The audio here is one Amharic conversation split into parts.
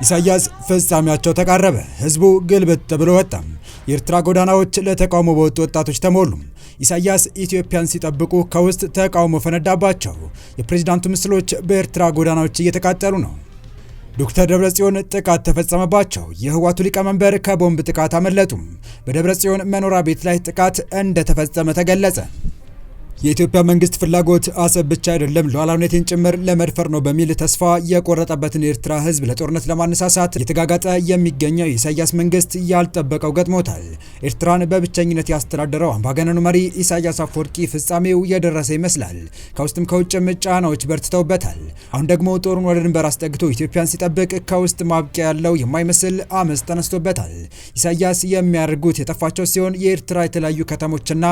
ኢሳያስ ፍጻሜያቸው ተቃረበ። ህዝቡ ግልብጥ ብሎ ወጣ። የኤርትራ ጎዳናዎች ለተቃውሞ በወጡ ወጣቶች ተሞሉ። ኢሳያስ ኢትዮጵያን ሲጠብቁ ከውስጥ ተቃውሞ ፈነዳባቸው። የፕሬዝዳንቱ ምስሎች በኤርትራ ጎዳናዎች እየተቃጠሉ ነው። ዶክተር ደብረጽዮን ጥቃት ተፈጸመባቸው። የህወሓቱ ሊቀመንበር ከቦምብ ጥቃት አመለጡ። በደብረጽዮን መኖሪያ ቤት ላይ ጥቃት እንደተፈጸመ ተገለጸ። የኢትዮጵያ መንግስት ፍላጎት አሰብ ብቻ አይደለም ሉዓላዊነትን ጭምር ለመድፈር ነው በሚል ተስፋ የቆረጠበትን የኤርትራ ህዝብ ለጦርነት ለማነሳሳት የተጋጋጠ የሚገኘው የኢሳያስ መንግስት ያልጠበቀው ገጥሞታል። ኤርትራን በብቸኝነት ያስተዳደረው አምባገነኑ መሪ ኢሳያስ አፈወርቂ ፍጻሜው የደረሰ ይመስላል። ከውስጥም ከውጭም ጫናዎች በርትተውበታል። አሁን ደግሞ ጦሩን ወደ ድንበር አስጠግቶ ኢትዮጵያን ሲጠብቅ ከውስጥ ማብቂያ ያለው የማይመስል አመፅ ተነስቶበታል። ኢሳያስ የሚያደርጉት የጠፋቸው ሲሆን የኤርትራ የተለያዩ ከተሞችና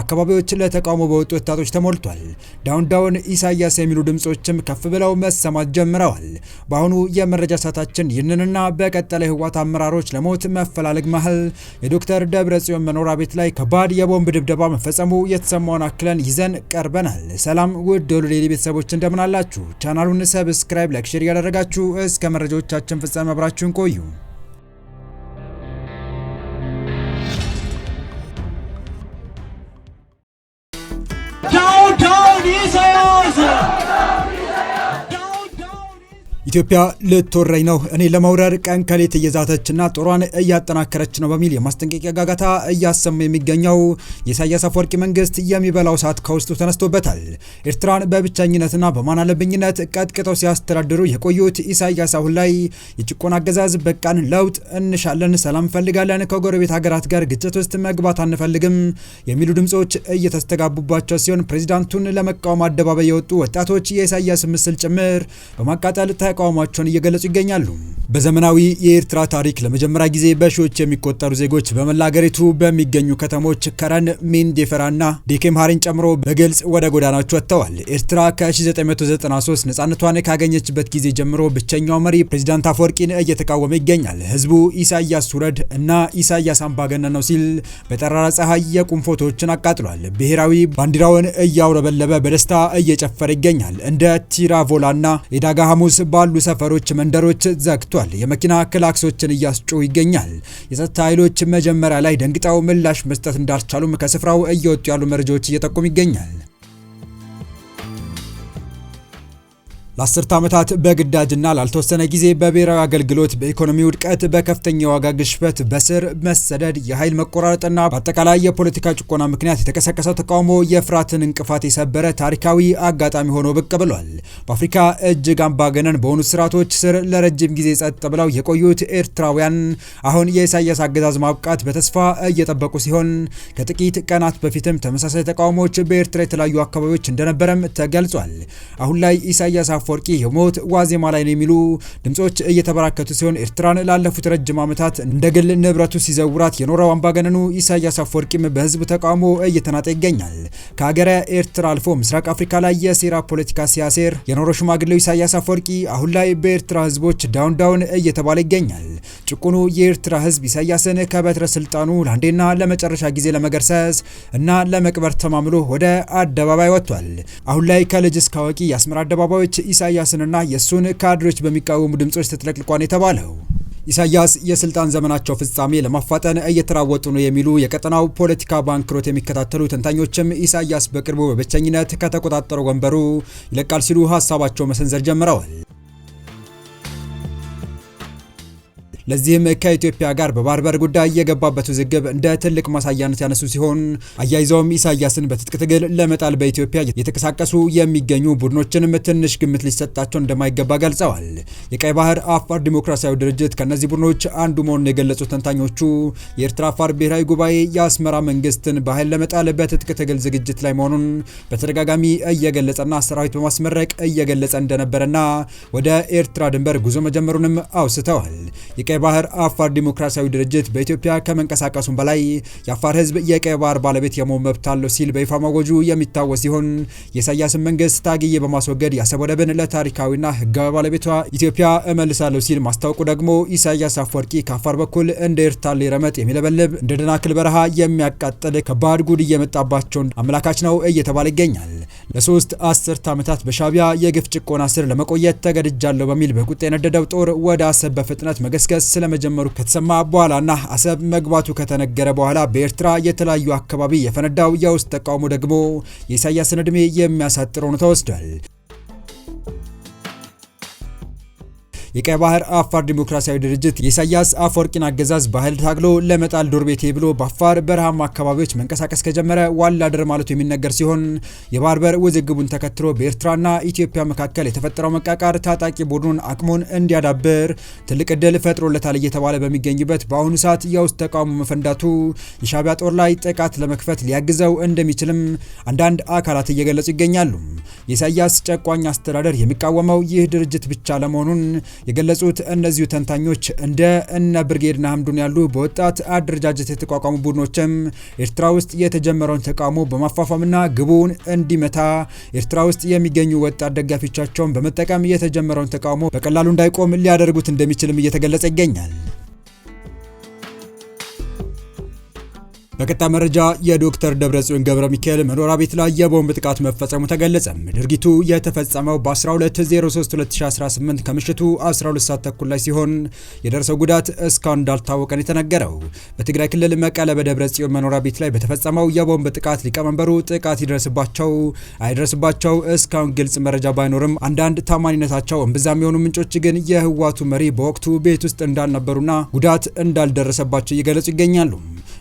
አካባቢዎች ለተቃውሞ በወጡ ወጣቶች ተሞልቷል። ዳውን ዳውን ኢሳያስ የሚሉ ድምጾችም ከፍ ብለው መሰማት ጀምረዋል። በአሁኑ የመረጃ ሰዓታችን ይህንንና በቀጠለ የህወሓት አመራሮች ለሞት መፈላለግ መሃል የዶክተር ደብረጽዮን መኖሪያ ቤት ላይ ከባድ የቦምብ ድብደባ መፈጸሙ የተሰማውን አክለን ይዘን ቀርበናል። ሰላም ውድ ዴይሊ ቤተሰቦች እንደምን አላችሁ? ቻናሉን ሰብስክራይብ፣ ላይክ፣ ሼር ያደረጋችሁ እስከ መረጃዎቻችን ፍጻሜ አብራችሁን ቆዩ። ኢትዮጵያ ልትወረኝ ነው፣ እኔ ለመውረር ቀን ከሌት እየዛተችና ጦሯን እያጠናከረች ነው በሚል የማስጠንቀቂያ ጋጋታ እያሰማ የሚገኘው የኢሳያስ አፈወርቂ መንግስት የሚበላው ሰዓት ከውስጡ ተነስቶበታል። ኤርትራን በብቸኝነትና በማናለብኝነት ቀጥቅጠው ሲያስተዳድሩ የቆዩት ኢሳያስ አሁን ላይ የጭቆና አገዛዝ በቃን፣ ለውጥ እንሻለን፣ ሰላም እንፈልጋለን፣ ከጎረቤት ሀገራት ጋር ግጭት ውስጥ መግባት አንፈልግም የሚሉ ድምጾች እየተስተጋቡባቸው ሲሆን ፕሬዚዳንቱን ለመቃወም አደባባይ የወጡ ወጣቶች የኢሳያስ ምስል ጭምር በማቃጠል ተቃውሟቸውን እየገለጹ ይገኛሉ። በዘመናዊ የኤርትራ ታሪክ ለመጀመሪያ ጊዜ በሺዎች የሚቆጠሩ ዜጎች በመላ ሀገሪቱ በሚገኙ ከተሞች ከረን፣ ሚንዴፈራና ዴኬምሃሪን ጨምሮ በግልጽ ወደ ጎዳናዎች ወጥተዋል። ኤርትራ ከ1993 ነጻነቷን ካገኘችበት ጊዜ ጀምሮ ብቸኛው መሪ ፕሬዝዳንት አፈወርቂን እየተቃወመ ይገኛል። ህዝቡ ኢሳያስ ውረድ እና ኢሳያስ አምባገነን ነው ሲል በጠራራ ፀሐይ የቁም ፎቶዎችን አቃጥሏል። ብሔራዊ ባንዲራውን እያውለበለበ በደስታ እየጨፈረ ይገኛል። እንደ ቲራቮላና የዳጋ ሐሙስ ባሉ ሰፈሮች መንደሮች ዘግቷል። የመኪና ክላክሶችን እያስጮሁ ይገኛል። የጸጥታ ኃይሎች መጀመሪያ ላይ ደንግጠው ምላሽ መስጠት እንዳልቻሉም ከስፍራው እየወጡ ያሉ መረጃዎች እየጠቆሙ ይገኛል። ለአስርተ ዓመታት በግዳጅና ላልተወሰነ ጊዜ በብሔራዊ አገልግሎት፣ በኢኮኖሚ ውድቀት፣ በከፍተኛ ዋጋ ግሽበት፣ በስር መሰደድ፣ የኃይል መቆራረጥና በአጠቃላይ የፖለቲካ ጭቆና ምክንያት የተቀሰቀሰው ተቃውሞ የፍርሃትን እንቅፋት የሰበረ ታሪካዊ አጋጣሚ ሆኖ ብቅ ብሏል። በአፍሪካ እጅግ አምባገነን በሆኑ ስርዓቶች ስር ለረጅም ጊዜ ጸጥ ብለው የቆዩት ኤርትራውያን አሁን የኢሳያስ አገዛዝ ማብቃት በተስፋ እየጠበቁ ሲሆን ከጥቂት ቀናት በፊትም ተመሳሳይ ተቃውሞዎች በኤርትራ የተለያዩ አካባቢዎች እንደነበረም ተገልጿል። አሁን ላይ ኢሳያስ አፈወርቂ የሞት ዋዜማ ላይ ነው የሚሉ ድምጾች እየተበራከቱ ሲሆን ኤርትራን ላለፉት ረጅም ዓመታት እንደ ግል ንብረቱ ሲዘውራት የኖረው አምባገነኑ ኢሳያስ አፈወርቂም በህዝቡ ተቃውሞ እየተናጠ ይገኛል። ከሀገረ ኤርትራ አልፎ ምስራቅ አፍሪካ ላይ የሴራ ፖለቲካ ሲያሴር የኖረው ሽማግሌው ኢሳያስ አፈወርቂ አሁን ላይ በኤርትራ ህዝቦች ዳውን ዳውን እየተባለ ይገኛል። ጭቁኑ የኤርትራ ህዝብ ኢሳያስን ከበትረ ስልጣኑ ለአንዴና ለመጨረሻ ጊዜ ለመገርሰስ እና ለመቅበር ተማምሎ ወደ አደባባይ ወጥቷል። አሁን ላይ ከልጅ እስከ አዋቂ የአስመራ አደባባዮች ኢሳያስንና የሱን ካድሬዎች በሚቃወሙ ድምጾች ተጥለቅልቋን የተባለው ኢሳያስ የስልጣን ዘመናቸው ፍጻሜ ለማፋጠን እየተራወጡ ነው የሚሉ የቀጠናው ፖለቲካ ባንክሮት የሚከታተሉ ተንታኞችም ኢሳያስ በቅርቡ በብቸኝነት ከተቆጣጠረው ወንበሩ ይለቃል ሲሉ ሀሳባቸው መሰንዘር ጀምረዋል። ለዚህም ከኢትዮጵያ ጋር በባህር በር ጉዳይ የገባበት ውዝግብ እንደ ትልቅ ማሳያነት ያነሱ ሲሆን አያይዘውም ኢሳያስን በትጥቅ ትግል ለመጣል በኢትዮጵያ የተንቀሳቀሱ የሚገኙ ቡድኖችንም ትንሽ ግምት ሊሰጣቸው እንደማይገባ ገልጸዋል። የቀይ ባህር አፋር ዲሞክራሲያዊ ድርጅት ከነዚህ ቡድኖች አንዱ መሆኑን የገለጹት ተንታኞቹ የኤርትራ አፋር ብሔራዊ ጉባኤ የአስመራ መንግስትን በኃይል ለመጣል በትጥቅ ትግል ዝግጅት ላይ መሆኑን በተደጋጋሚ እየገለጸና ሰራዊት በማስመረቅ እየገለጸ እንደነበረና ወደ ኤርትራ ድንበር ጉዞ መጀመሩንም አውስተዋል። የቀይ ባህር አፋር ዲሞክራሲያዊ ድርጅት በኢትዮጵያ ከመንቀሳቀሱም በላይ የአፋር ህዝብ የቀይ ባህር ባለቤት የመሆን መብት አለው ሲል በይፋ ማወጁ የሚታወስ ሲሆን የኢሳያስን መንግስት ታግዬ በማስወገድ የአሰብ ወደብን ለታሪካዊና ህጋዊ ባለቤቷ ኢትዮጵያ እመልሳለሁ ሲል ማስታወቁ ደግሞ ኢሳያስ አፈወርቂ ከአፋር በኩል እንደ ኤርታሌ ረመጥ የሚለበልብ እንደ ደናክል በረሃ የሚያቃጥል ከባድ ጉድ እየመጣባቸው አመላካች ነው እየተባለ ይገኛል። ለሶስት አስርት ዓመታት በሻቢያ የግፍ ጭቆና ስር ለመቆየት ተገድጃለሁ በሚል በቁጣ የነደደው ጦር ወደ አሰብ በፍጥነት መገስገስ ስለመጀመሩ ከተሰማ በኋላና አሰብ መግባቱ ከተነገረ በኋላ በኤርትራ የተለያዩ አካባቢ የፈነዳው የውስጥ ተቃውሞ ደግሞ የኢሳያስን ዕድሜ የሚያሳጥር ሆኖ ተወስዷል። የቀይ ባህር አፋር ዲሞክራሲያዊ ድርጅት የኢሳያስ አፈወርቂን አገዛዝ በኃይል ታግሎ ለመጣል ዱር ቤቴ ብሎ በአፋር በረሃማ አካባቢዎች መንቀሳቀስ ከጀመረ ዋላ ድር ማለቱ የሚነገር ሲሆን የባህር በር ውዝግቡን ተከትሎ በኤርትራና ኢትዮጵያ መካከል የተፈጠረው መቃቃር ታጣቂ ቡድኑን አቅሙን እንዲያዳብር ትልቅ ዕድል ፈጥሮለታል እየተባለ በሚገኝበት በአሁኑ ሰዓት የውስጥ ተቃውሞ መፈንዳቱ የሻቢያ ጦር ላይ ጥቃት ለመክፈት ሊያግዘው እንደሚችልም አንዳንድ አካላት እየገለጹ ይገኛሉ። የኢሳያስ ጨቋኝ አስተዳደር የሚቃወመው ይህ ድርጅት ብቻ ለመሆኑን የገለጹት እነዚሁ ተንታኞች እንደ እነ ብርጌድና ሐምዱን ያሉ በወጣት አደረጃጀት የተቋቋሙ ቡድኖችም ኤርትራ ውስጥ የተጀመረውን ተቃውሞ በማፋፋምና ግቡን እንዲመታ ኤርትራ ውስጥ የሚገኙ ወጣት ደጋፊዎቻቸውን በመጠቀም የተጀመረውን ተቃውሞ በቀላሉ እንዳይቆም ሊያደርጉት እንደሚችልም እየተገለጸ ይገኛል። በቀጣይ መረጃ የዶክተር ደብረጽዮን ገብረ ሚካኤል መኖሪያ ቤት ላይ የቦምብ ጥቃት መፈጸሙ ተገለጸ። ድርጊቱ የተፈጸመው በ12/03/2018 ከምሽቱ 12 ሰዓት ተኩል ላይ ሲሆን የደረሰው ጉዳት እስካሁን እንዳልታወቀ ነው የተነገረው። በትግራይ ክልል መቀለ በደብረጽዮን መኖሪያ ቤት ላይ በተፈጸመው የቦምብ ጥቃት ሊቀመንበሩ ጥቃት ይደርስባቸው አይደርስባቸው እስካሁን ግልጽ መረጃ ባይኖርም አንዳንድ ታማኝነታቸው እምብዛም የሆኑ ምንጮች ግን የህወሓቱ መሪ በወቅቱ ቤት ውስጥ እንዳልነበሩና ጉዳት እንዳልደረሰባቸው እየገለጹ ይገኛሉ።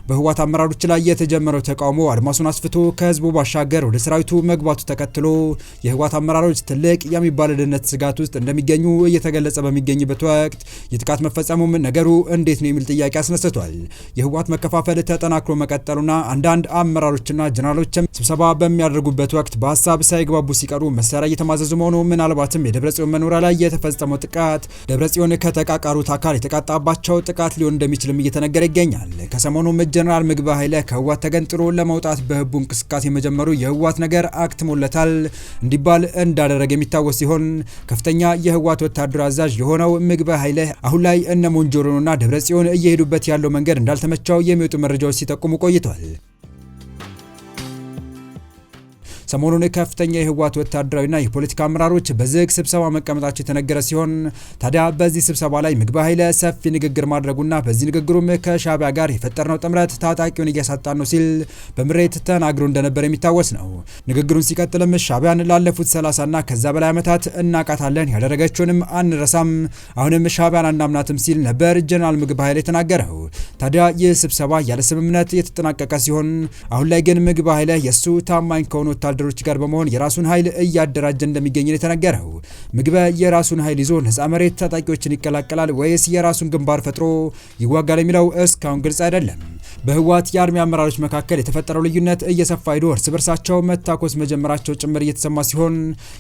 በህወሓት አመራሮች ላይ የተጀመረው ተቃውሞ አድማሱን አስፍቶ ከህዝቡ ባሻገር ወደ ሰራዊቱ መግባቱ ተከትሎ የህወሓት አመራሮች ትልቅ የሚባል ደህንነት ስጋት ውስጥ እንደሚገኙ እየተገለጸ በሚገኝበት ወቅት የጥቃት መፈጸሙም ነገሩ እንዴት ነው የሚል ጥያቄ አስነስቷል። የህወሓት መከፋፈል ተጠናክሮ መቀጠሉና አንዳንድ አመራሮችና ጀነራሎችም ስብሰባ በሚያደርጉበት ወቅት በሀሳብ ሳይግባቡ ሲቀሩ መሳሪያ እየተማዘዙ መሆኑ ምናልባትም የደብረጽዮን መኖሪያ ላይ የተፈጸመው ጥቃት ደብረጽዮን ከተቃቃሩት አካል የተቃጣባቸው ጥቃት ሊሆን እንደሚችልም እየተነገረ ይገኛል። ከሰሞኑ ጀነራል ምግበ ኃይለ ከህወሓት ተገንጥሎ ለመውጣት በህቡ እንቅስቃሴ መጀመሩ የህወሓት ነገር አክትሞለታል እንዲባል እንዳደረገ የሚታወስ ሲሆን ከፍተኛ የህወሓት ወታደራዊ አዛዥ የሆነው ምግበ ኃይለ አሁን ላይ እነ ሞንጆሪኖና ደብረጽዮን እየሄዱበት ያለው መንገድ እንዳልተመቸው የሚወጡ መረጃዎች ሲጠቁሙ ቆይቷል። ሰሞኑን ከፍተኛ የህወሓት ወታደራዊና የፖለቲካ አመራሮች በዝግ ስብሰባ መቀመጣቸው የተነገረ ሲሆን ታዲያ በዚህ ስብሰባ ላይ ምግበ ኃይለ ሰፊ ንግግር ማድረጉና በዚህ ንግግሩም ከሻቢያ ጋር የፈጠርነው ጥምረት ታጣቂውን እያሳጣን ነው ሲል በምሬት ተናግሮ እንደነበር የሚታወስ ነው። ንግግሩን ሲቀጥልም ሻቢያን ላለፉት 30ና ከዛ በላይ ዓመታት እናቃታለን፣ ያደረገችውንም አንረሳም፣ አሁንም ሻቢያን አናምናትም ሲል ነበር ጀነራል ምግበ ኃይለ የተናገረው። ታዲያ ይህ ስብሰባ ያለ ስምምነት የተጠናቀቀ ሲሆን አሁን ላይ ግን ምግበ ኃይለ የሱ ታማኝ ከሆኑ ወታደሮች ጋር በመሆን የራሱን ኃይል እያደራጀ እንደሚገኝ ነው የተነገረው። ምግበ የራሱን ኃይል ይዞ ነፃ መሬት ታጣቂዎችን ይቀላቀላል ወይስ የራሱን ግንባር ፈጥሮ ይዋጋል የሚለው እስካሁን ግልጽ አይደለም። በህወሓት የአርሚ አመራሮች መካከል የተፈጠረው ልዩነት እየሰፋ ሄዶ እርስ በርሳቸው መታኮስ መጀመራቸው ጭምር እየተሰማ ሲሆን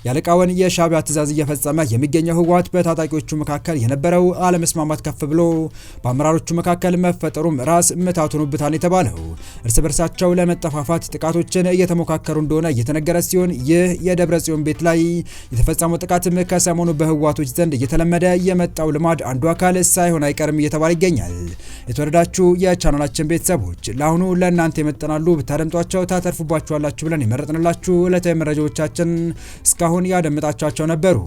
ያለቃውን የሻቢያ ትዕዛዝ እየፈጸመ የሚገኘው ህወሓት በታጣቂዎቹ መካከል የነበረው አለመስማማት ከፍ ብሎ በአመራሮቹ መካከል መፈጠሩም ራስ ምታት ሆኖበታል የተባለው እርስ በርሳቸው ለመጠፋፋት ጥቃቶችን እየተሞካከሩ እንደሆነ የተነገረ ሲሆን ይህ የደብረጽዮን ቤት ላይ የተፈጸመው ጥቃትም ከሰሞኑ በህወሓቶች ዘንድ እየተለመደ የመጣው ልማድ አንዱ አካል ሳይሆን አይቀርም እየተባለ ይገኛል። የተወደዳችሁ የቻናላችን ቤተሰቦች ለአሁኑ ለእናንተ የመጠናሉ ብታደምጧቸው ታተርፉባችኋላችሁ ብለን የመረጥንላችሁ ዕለታዊ መረጃዎቻችን እስካሁን ያደመጣችኋቸው ነበሩ።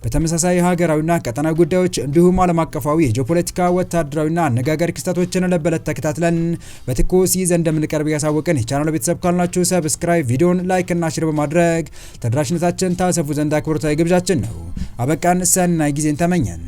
በተመሳሳይ ሀገራዊና ቀጠናዊ ጉዳዮች እንዲሁም ዓለም አቀፋዊ የጂኦፖለቲካ ወታደራዊና አነጋጋሪ ክስተቶችን ለበለት ተከታትለን በትኩስ ይዘን እንደምንቀርብ ያሳወቅን የቻናሉ ቤተሰብ ካልናችሁ ሰብስክራይብ፣ ቪዲዮን ላይክ እና ሼር በማድረግ ተደራሽነታችን ታሰፉ ዘንድ አክብሮታዊ ግብዣችን ነው። አበቃን። ሰናይ ጊዜን ተመኘን።